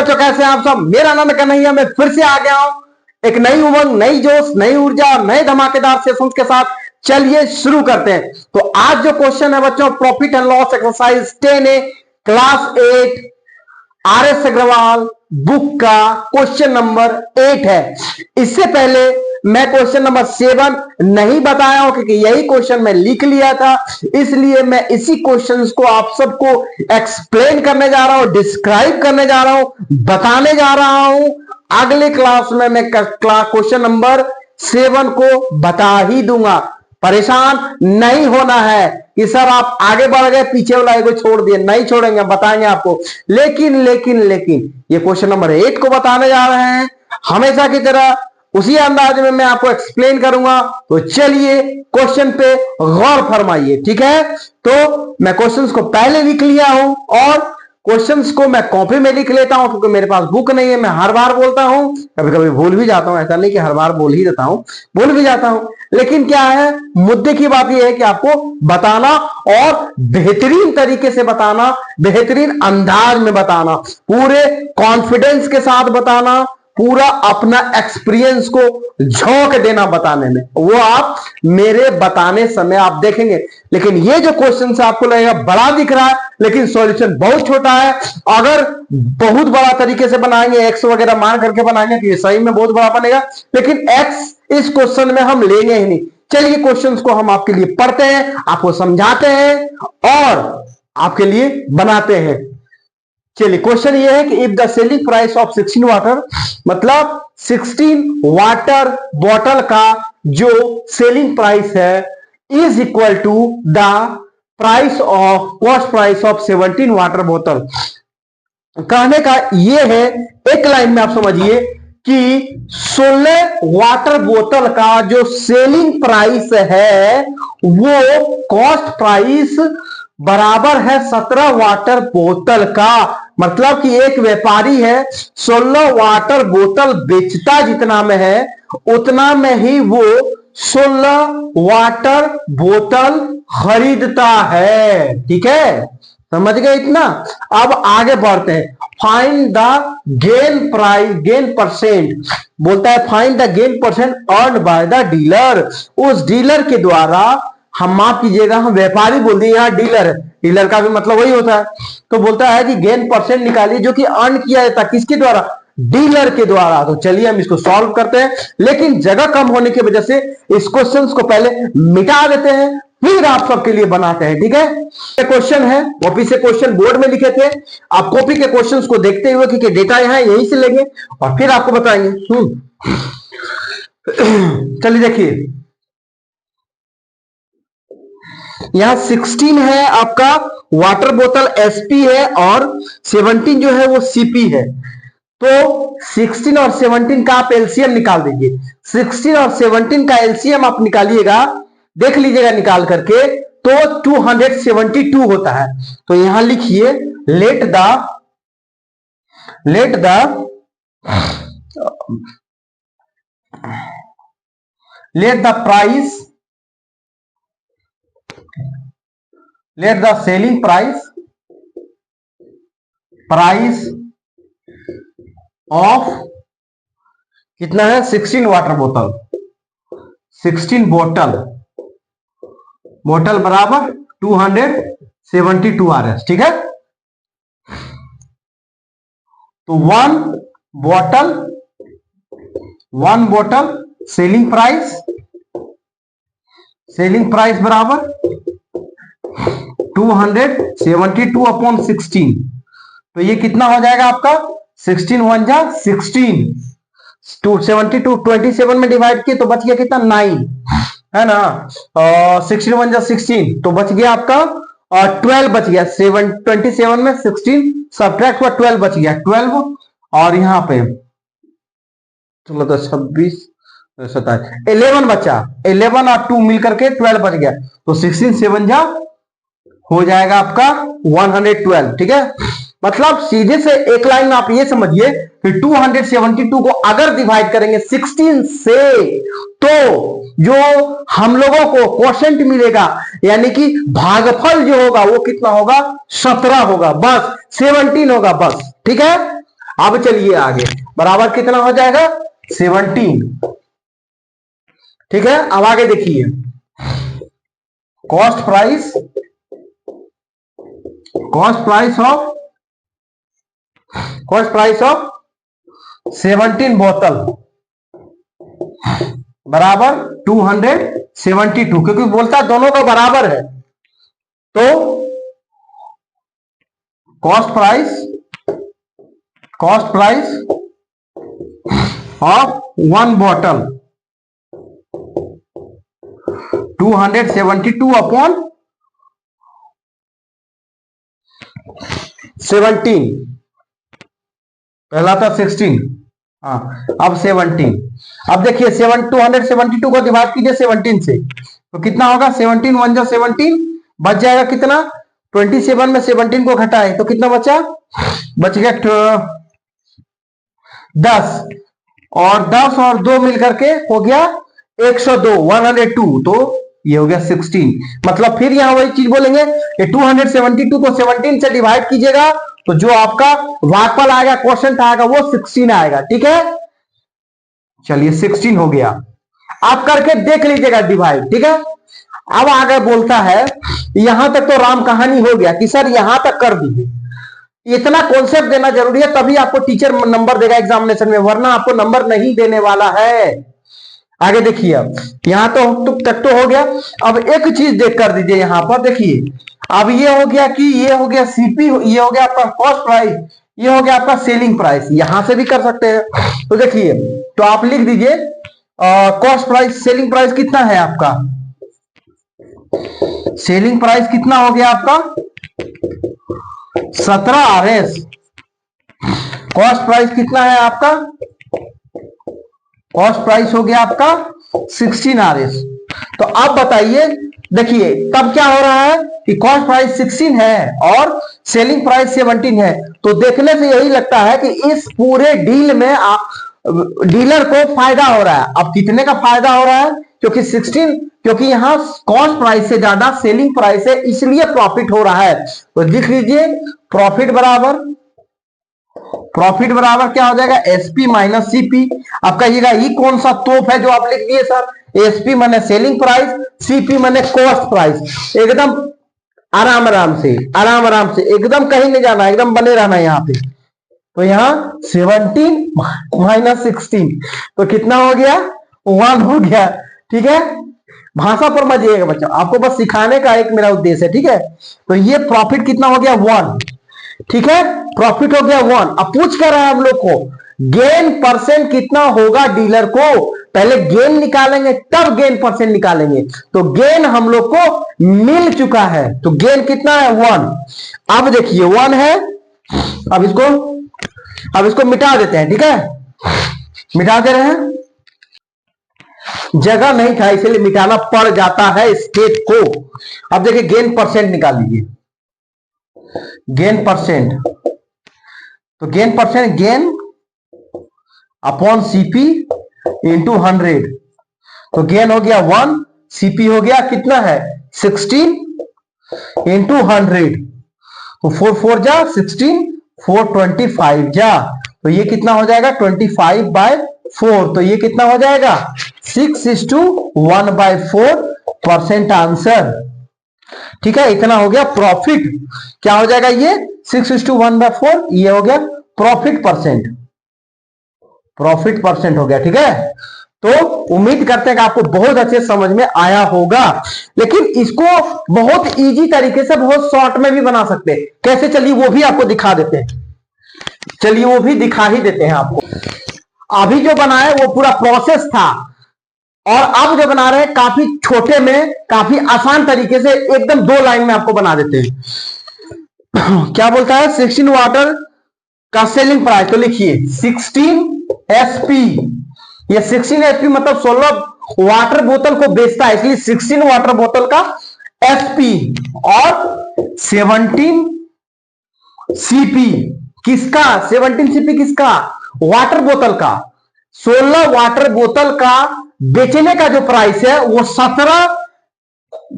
बच्चों, कैसे हैं आप सब? मेरा नाम कन्हैया, मैं फिर से आ गया हूं एक नई उमंग, नई जोश, नई ऊर्जा, नए धमाकेदार सेशंस के साथ। चलिए शुरू करते हैं। तो आज जो क्वेश्चन है बच्चों, profit and loss exercise 10A class 8 RS Agarwal book का क्वेश्चन नंबर 8 है। इससे पहले मैं क्वेश्चन नंबर 7 नहीं बताया हूं, क्योंकि यही क्वेश्चन मैं लिख लिया था, इसलिए मैं इसी क्वेश्चंस को आप सबको एक्सप्लेन करने जा रहा हूं, डिस्क्राइब करने जा रहा हूं, बताने जा रहा हूं। अगले क्लास में मैं क्वेश्चन नंबर 7 को बता ही दूंगा। परेशान नहीं होना है कि सर आप आगे बढ़ गए, पीछे वाला को छोड़ दिए। नहीं छोड़ेंगे, बताएंगे आपको। लेकिन लेकिन लेकिन ये क्वेश्चन नंबर 8 को बताने जा रहे हैं, हमेशा की तरह उसी अंदाज में मैं आपको एक्सप्लेन करूंगा। तो चलिए क्वेश्चन पे गौर फरमाइए, ठीक है? तो मैं क्वेश्चंस को पहले लिख लिया हूं और क्वेश्चंस को मैं कॉपी में लिख लेता हूं, क्योंकि मेरे पास बुक नहीं है। मैं हर बार बोलता हूं, कभी कभी भूल भी जाता हूं, ऐसा नहीं कि हर बार बोल ही देता हूं, भूल भी जाता हूं। लेकिन क्या है, मुद्दे की बात यह है कि आपको बताना और बेहतरीन तरीके से बताना, बेहतरीन अंदाज में बताना, पूरे कॉन्फिडेंस के साथ बताना, पूरा अपना एक्सपीरियंस को झोंक देना बताने में। वो आप मेरे बताने समय आप देखेंगे। लेकिन ये जो क्वेश्चन से आपको लगेगा बड़ा दिख रहा है, लेकिन सॉल्यूशन बहुत छोटा है। अगर बहुत बड़ा तरीके से बनाएंगे, एक्स वगैरह मान करके बनाएंगे, तो ये सही में बहुत बड़ा बनेगा। लेकिन एक्स इस क्वेश्चन में हम लेंगे ही नहीं। चलिए क्वेश्चंस को हम आपके लिए पढ़ते हैं, आपको समझाते हैं और आपके लिए बनाते हैं। चलिए क्वेश्चन ये है कि if the selling price of 16 water, मतलब 16 वाटर बॉटल का जो सेलिंग प्राइस है is equal to the price of cost price of 17 water बोतल। कहने का ये है, एक लाइन में आप समझिए कि 16 वाटर बोतल का जो सेलिंग प्राइस है वो कॉस्ट प्राइस बराबर है 17 वाटर बोतल का। मतलब कि एक व्यापारी है, 16 वाटर बोतल बेचता जितना में है, उतना में ही वो 16 वाटर बोतल खरीदता है। ठीक है, समझ गए इतना? अब आगे बढ़ते हैं। Find the gain price, gain percent बोलता है, find the gain percent earn by the dealer. उस डीलर के द्वारा, हम माफ कीजिएगा, हम व्यापारी बोल दिए, यहां डीलर है, डीलर का भी मतलब वही होता है। तो बोलता है कि गेन परसेंट निकालिए जो कि अर्न किया जाता है, किसके द्वारा? डीलर के द्वारा। तो चलिए हम इसको सॉल्व करते हैं, लेकिन जगह कम होने की वजह से इस क्वेश्चन को पहले मिटा देते हैं, फिर आप सबके लिए बनाते हैं। ठीक है, ये क्वेश्चन है, कॉपी से क्वेश्चन बोर्ड में लिखे थे। आप कॉपी के क्वेश्चंस को देखते हुए, क्योंकि डेटा यहां यहीं से लेंगे और फिर आपको बताएंगे। चलिए देखिए, यहां 16 है आपका वाटर बोतल एसपी है और 17 जो है वो सीपी है। तो 16 और 17 का आप एलसीएम निकाल दीजिए। 16 और 17 का एलसीएम आप निकालिएगा, देख लीजिएगा निकाल करके, तो 272 होता है। तो यहां लिखिए, let the price, let the selling price of कितना है, 16 वाटर बोतल, 16 बोतल बराबर 272 RS। ठीक है, तो वन बोतल सेलिंग प्राइस बराबर 272 अपॉन 16। तो ये कितना हो जाएगा आपका? 16 1 जा 16, 272 27 में डिवाइड किए तो बच गया कितना? 9 है ना। 16 1 जा 16, तो बच गया आपका 12 बच गया। 27 में 16 सब्ट्रैक्ट हुआ, 12 बच गया, 12। और यहाँ पे चलो तो 26 27 11 बचा, 11 और 2 मिलकर के 12 बच गया। तो 16 7 जा हो जाएगा आपका 112। ठीक है, मतलब सीधे से एक लाइन में आप ये समझिए कि 272 को अगर डिवाइड करेंगे 16 से, तो जो हम लोगों को क्वोशेंट मिलेगा, यानी कि भागफल जो होगा वो कितना होगा? 17 होगा, बस 17 होगा बस। ठीक है, अब चलिए आगे, बराबर कितना हो जाएगा 17। ठीक है, अब आगे देखिए, कॉस्ट प्राइस ऑफ 17 बोतल बराबर 272, क्योंकि बोलता दोनों का बराबर है, तो cost price of 1 bottle 272 upon 17, पहला था 16, हाँ अब 17। अब देखिए 272 को डिवाइड कीजिए 17 से, तो कितना होगा 17 1 जा 17, बच जाएगा कितना 27 में 17 को घटाए तो कितना बचा, बच गया 10, और 10 और 2 मिलकर के हो गया 102, 102, तो ये हो गया 16। मतलब फिर यहां वही चीज बोलेंगे, 272 को 17 से डिवाइड कीजिएगा तो जो आपका भागफल आएगा, क्वेश्चन आएगा, वो 16 आएगा। ठीक है, चलिए 16 हो गया, आप करके देख लीजिएगा डिवाइड। ठीक है, अब आगे बोलता है, यहां तक तो राम कहानी हो गया कि सर यहां तक कर दीजिए, इतना कॉन्सेप्ट देना जरूरी है, तभी आपको टीचर नंबर देगा एग्जामिनेशन में, वरना आपको नंबर नहीं देने वाला है। आगे देखिए, अब यहां तो तक तो हो गया, अब एक चीज देख कर दीजिए यहां पर, देखिए अब ये हो गया कि ये हो गया सीपी, ये हो गया आपका कॉस्ट प्राइस, ये हो गया आपका सेलिंग प्राइस, यहां से भी कर सकते हैं। तो देखिए, तो आप लिख दीजिए कॉस्ट प्राइस, सेलिंग प्राइस कितना है आपका, सेलिंग प्राइस कितना हो गया आपका 17 RS, कॉस्ट प्राइस कितना है आपका, कॉस्ट प्राइस हो गया आपका 16 RS। तो अब बताइए, देखिए तब क्या हो रहा है कि कॉस्ट प्राइस 16 है और सेलिंग प्राइस 17 है, तो देखने से यही लगता है कि इस पूरे डील में डीलर को फायदा हो रहा है। अब कितने का फायदा हो रहा है, क्योंकि 16, क्योंकि यहां कॉस्ट प्राइस से ज्यादा सेलिंग प्राइस है, इसलिए प्रॉफिट हो रहा है। तो लिख लीजिए प्रॉफिट बराबर क्या हो जाएगा, एसपी माइनस सीपी। आप कहिएगा ये कौन सा तोप है जो आप लिख दिए सर, एसपी माने सेलिंग प्राइस, सीपी माने कॉस्ट प्राइस। एकदम आराम से एकदम कहीं नहीं जाना, एकदम बने रहना यहाँ पे। तो यहाँ 17 माइनस 16, तो कितना हो गया 1 हो गया। ठीक है, भाषा पर मत जाइएगा बच्चों, आपको बस सिखाने का एक मेरा उद्देश्य है। ठीक है, तो ये प्रॉफिट कितना हो गया 1। ठीक है, प्रॉफिट हो गया 1। अब पूछ कर रहा है हम लोग को गेन परसेंट कितना होगा डीलर को, पहले गेन निकालेंगे तब गेन परसेंट निकालेंगे। तो गेन हम लोग को मिल चुका है, तो गेन कितना है 1। अब देखिए 1 है, अब इसको मिटा देते हैं। ठीक है, मिटा दे रहे हैं, जगह नहीं था इसलिए मिटाना पड़ जाता है स्टेट को। अब देखिए गेन परसेंट निकाल लीजिए, गेन परसेंट, तो गेन अपॉन सीपी इंटू 100, तो गेन हो गया 1, सीपी हो गया कितना है 16 इंटू 100, तो 4 4 जा 16, 425 जा, तो ये कितना हो जाएगा 25/4, तो ये कितना हो जाएगा 6:1/4% आंसर। ठीक है, इतना हो गया प्रॉफिट, क्या हो जाएगा ये 6:1/4, ये हो गया प्रॉफिट परसेंट हो गया। ठीक है, तो उम्मीद करते हैं कि आपको बहुत अच्छे समझ में आया होगा, लेकिन इसको बहुत इजी तरीके से बहुत शॉर्ट में भी बना सकते हैं। कैसे, चलिए वो भी आपको दिखा देते हैं, चलिए वो भी दिखा ही देते हैं आपको। अभी जो बनाया वो पूरा प्रोसेस था, और अब जो बना रहे हैं काफी छोटे में, काफी आसान तरीके से, एकदम 2 लाइन में आपको बना देते हैं। क्या बोलता है 16 वाटर का सेलिंग प्राइस, तो लिखिए 16 SP, ये 16 SP मतलब 16 वाटर बोतल को बेचता है, इसलिए 16 वाटर बोतल का SP, और 17 CP किसका, 17 CP किसका, वाटर बोतल का। 16 वाटर बोतल का बेचने का जो प्राइस है वो 17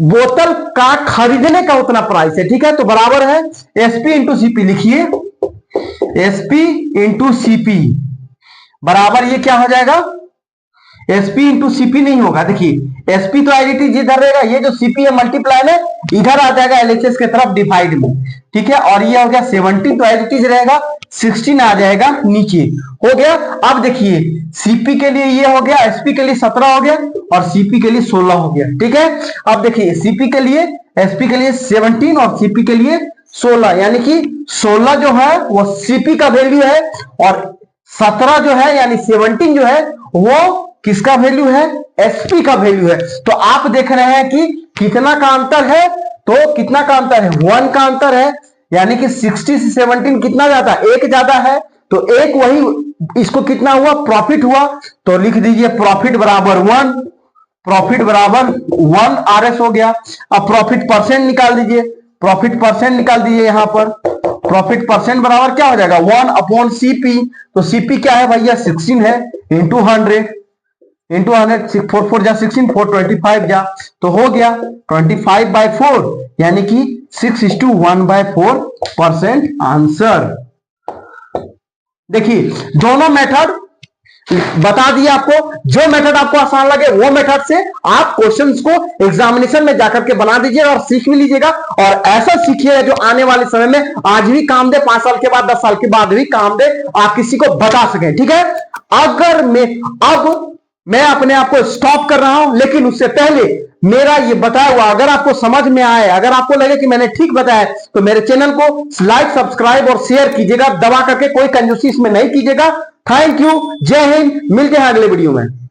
बोतल का खरीदने का उतना प्राइस है। ठीक है, तो बराबर है एसपी इंटू सीपी। लिखिए एसपी इंटू सीपी बराबर ये क्या हो जाएगा, एसपी इंटू सीपी नहीं होगा, देखिए एसपी तो आईडीटी जिधर रहेगा, ये जो सीपी है मल्टीप्लाई में इधर आ जाएगा एलएचएस की तरफ डिवाइड में, ठीक है। और ये हो गया 17 तो आईडीटी रहेगा, 16 आ जाएगा नीचे, हो गया। अब देखिए सीपी के लिए ये हो गया, एसपी के लिए 17 हो गया और सीपी के लिए 16 हो गया, ठीक है। अब देखिए सीपी के लिए, एसपी के लिए 17 और सीपी के लिए 16, यानी कि 16 जो है वो सीपी का वैल्यू है और 17 जो है यानी 17 जो है वो किसका वैल्यू है, एसपी का वैल्यू है। तो आप देख रहे हैं कि कितना का अंतर है, तो कितना का अंतर है, 1 का अंतर है, यानी कि 60 से 17 कितना ज्यादा, 1 ज्यादा है, तो 1 वही इसको कितना हुआ, प्रॉफिट हुआ, तो लिख दीजिए प्रॉफिट बराबर 1, प्रॉफिट बराबर 1 आरएस हो गया। अब प्रॉफिट परसेंट निकाल दीजिए, प्रॉफिट परसेंट निकाल दीजिए, यहां पर प्रॉफिट परसेंट बराबर क्या हो जाएगा 1 अपॉन सीपी, तो सीपी क्या है भैया 16 है, इंटू 100 इंटू 100, 4 4 जा 16, 425 जा, तो हो गया 25/4 यानी कि 6:1/4% आंसर। देखिए दोनों मेथड बता दिया आपको, जो मेथड आपको आसान लगे वो मेथड से आप क्वेश्चंस को एग्जामिनेशन में जाकर के बना दीजिए और सीख भी लीजिएगा, और ऐसा सीखिएगा जो आने वाले समय में आज भी काम दे, 5 साल के बाद 10 साल के बाद भी काम दे, आप किसी को बता सकें, ठीक है। अगर मैं अपने आप को स्टॉप कर रहा हूं, लेकिन उससे पहले मेरा ये बताया हुआ अगर आपको समझ में आए, अगर आपको लगे कि मैंने ठीक बताया, तो मेरे चैनल को लाइक, सब्सक्राइब और शेयर कीजिएगा, दबा करके कोई कंजूसी इसमें नहीं कीजिएगा। थैंक यू, जय हिंद, मिलते हैं अगले वीडियो में।